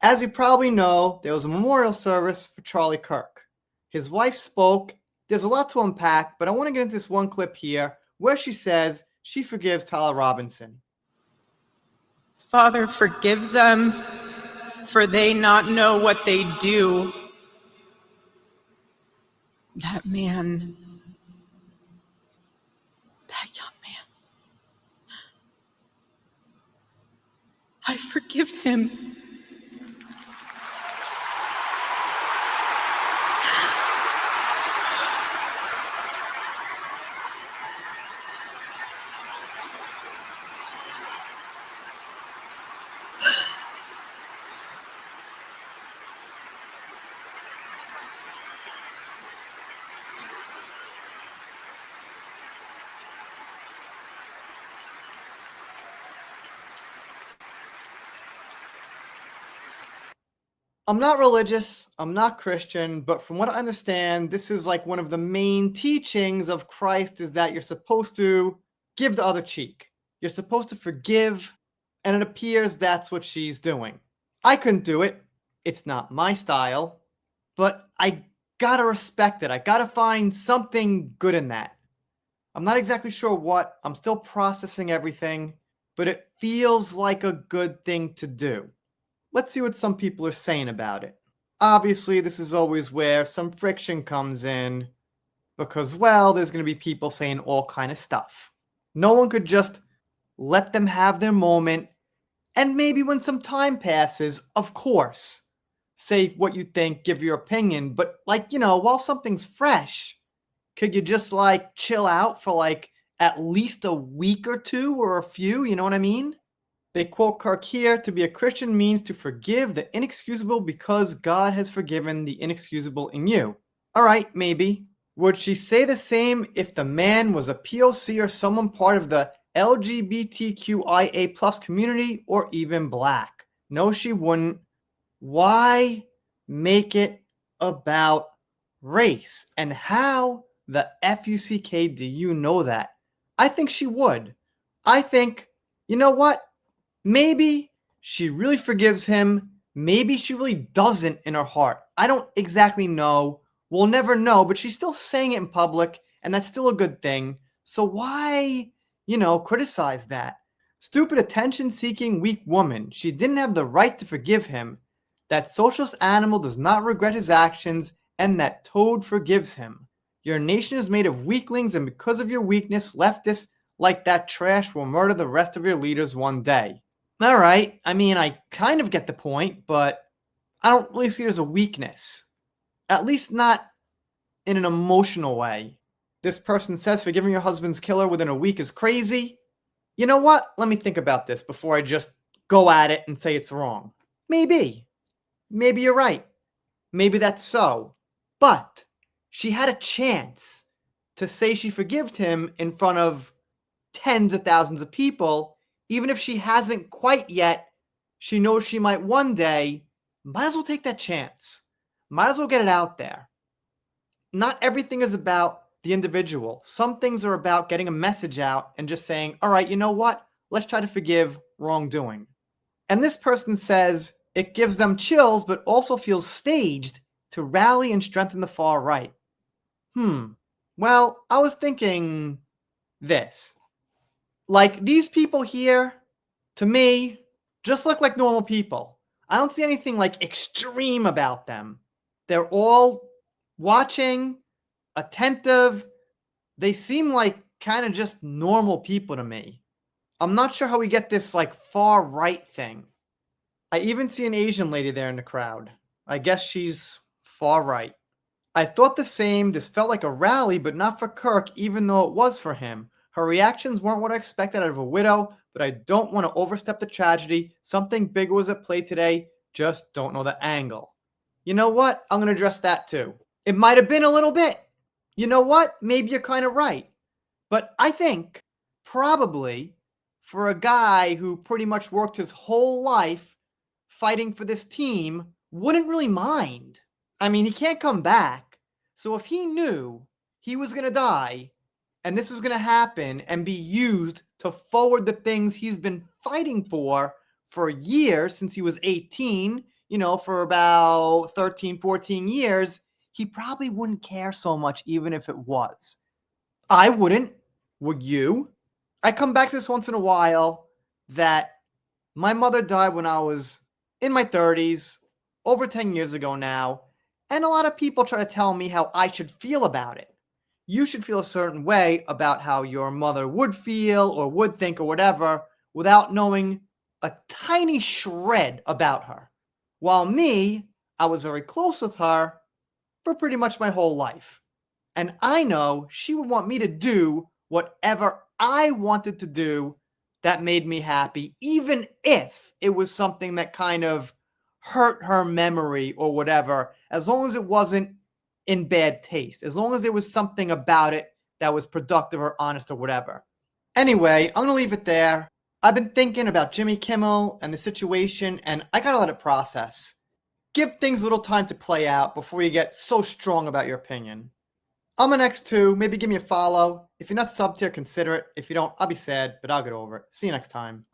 As you probably know, there was a memorial service for Charlie Kirk. His wife spoke. There's a lot to unpack, but I want to get into this one clip here where she says she forgives Tyler Robinson. Father, forgive them, for they not know what they do. That man, that young man, I forgive him. I'm not religious, I'm not Christian, but from what I understand, this is like one of the main teachings of Christ is that you're supposed to give the other cheek. You're supposed to forgive, and it appears that's what she's doing. I couldn't do it. It's not my style, but I gotta respect it. I gotta find something good in that. I'm not exactly sure what. I'm still processing everything, but it feels like a good thing to do. Let's see what some people are saying about it. Obviously, this is always where some friction comes in because, well, there's going to be people saying all kind of stuff. No one could just let them have their moment, and maybe when some time passes, of course, say what you think, give your opinion, but while something's fresh, could you just chill out for at least a week or two or a few, you know what I mean? They quote Kirk here, to be a Christian means to forgive the inexcusable because God has forgiven the inexcusable in you. All right, maybe. Would she say the same if the man was a POC or someone part of the LGBTQIA plus community or even black? No, she wouldn't. Why make it about race? And how the FUCK do you know that? I think she would. I think, you know what? Maybe she really forgives him. Maybe she really doesn't in her heart. I don't exactly know. We'll never know, but she's still saying it in public, and that's still a good thing. So why, criticize that? Stupid attention-seeking weak woman. She didn't have the right to forgive him. That socialist animal does not regret his actions, and that toad forgives him. Your nation is made of weaklings, and because of your weakness, leftists like that trash will murder the rest of your leaders one day. All right, I kind of get the point, but I don't really see it as a weakness. At least not in an emotional way. This person says forgiving your husband's killer within a week is crazy. You know what? Let me think about this before I just go at it and say it's wrong. Maybe. Maybe you're right. Maybe that's so. But she had a chance to say she forgived him in front of tens of thousands of people. Even if she hasn't quite yet, she knows she might one day. Might as well take that chance. Might as well get it out there. Not everything is about the individual. Some things are about getting a message out and just saying, all right, you know what? Let's try to forgive wrongdoing. And this person says it gives them chills, but also feels staged to rally and strengthen the far right. Well, I was thinking this. These people here, to me, just look like normal people. I don't see anything extreme about them. They're all watching, attentive. They seem like kind of just normal people to me. I'm not sure how we get this far right thing. I even see an Asian lady there in the crowd. I guess she's far right. I thought the same. This felt like a rally, but not for Kirk, even though it was for him. Her reactions weren't what I expected out of a widow, but I don't want to overstep the tragedy. Something bigger was at play today. Just don't know the angle. You know what? I'm going to address that too. It might have been a little bit. You know what? Maybe you're kind of right. But I think probably for a guy who pretty much worked his whole life fighting for this team, wouldn't really mind. He can't come back. So if he knew he was going to die, and this was going to happen and be used to forward the things he's been fighting for years since he was 18. for about 13, 14 years, he probably wouldn't care so much even if it was. I wouldn't. Would you? I come back to this once in a while that my mother died when I was in my 30s, over 10 years ago now, and a lot of people try to tell me how I should feel about it. You should feel a certain way about how your mother would feel or would think or whatever without knowing a tiny shred about her. While me, I was very close with her for pretty much my whole life. And I know she would want me to do whatever I wanted to do that made me happy, even if it was something that kind of hurt her memory or whatever, as long as it wasn't in bad taste, as long as there was something about it that was productive or honest or whatever. Anyway, I'm going to leave it there. I've been thinking about Jimmy Kimmel and the situation, and I got to let it process. Give things a little time to play out before you get so strong about your opinion. I'm an X2. Maybe give me a follow. If you're not subbed here, consider it. If you don't, I'll be sad, but I'll get over it. See you next time.